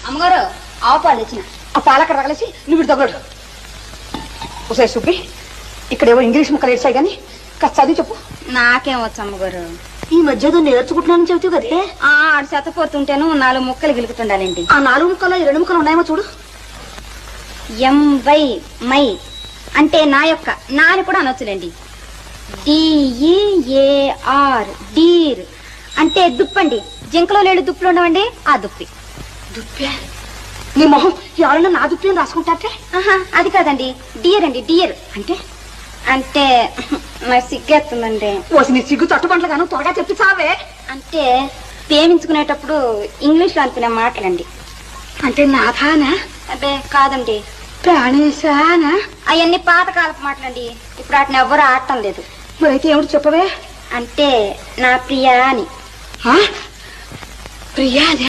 అమ్మగారు ఆవు పాలు తెచ్చిన. ఆ పాలక్కడ రగలేసి నువ్వు ఇటు తగలడు. ఒకసారి సుబ్బి, ఇక్కడేవో ఇంగ్లీష్ ముక్కలు ఏడ్చాయి కానీ కాస్త చదివి చెప్పు. నాకేం వచ్చు అమ్మగారు. ఈ మధ్యలో నేర్చుకుంటున్నానని చెబుతావు కదే. ఆడు చెత్తపోతుంటేను 4 ముక్కలు గిలుకుతుండాలండి. ఆ 4 ముక్కలు ఈ 2 ముక్కలు ఉన్నాయేమో చూడు. ఎంవై మై అంటే నా యొక్క, నాని కూడా అనొచ్చులేండి. డిఈఏఆర్ డీర్ అంటే దుప్పండి. జింకలో లేడు దుప్పులు ఉండవండి, ఆ దుప్పి. దుప్పే? నీ మొహం ఎవరైనా నా దుప్పి అని రాసుకుంటారే? ఆహా, అది కాదండి, డియర్ అండి. డియర్ అంటే అంటే నాకు సిగ్గేస్తుందండి. ఓసి నీ సిగ్గు తట్టుబండ్లు గాను త్వరగా చెప్పి చావే. అంటే ప్రేమించుకునేటప్పుడు ఇంగ్లీష్ లో అనుకునే మాటలండి. అంటే నాథానా? అబ్బే కాదండి, ప్రాణేశానా? అవన్నీ పాతకాలపు మాటలండి. ఇప్పుడు వాటిని ఎవ్వరూ ఆడటం లేదు. మరైతే ఏమిటి చెప్పవే? అంటే నా ప్రియా అని. ప్రియాదే?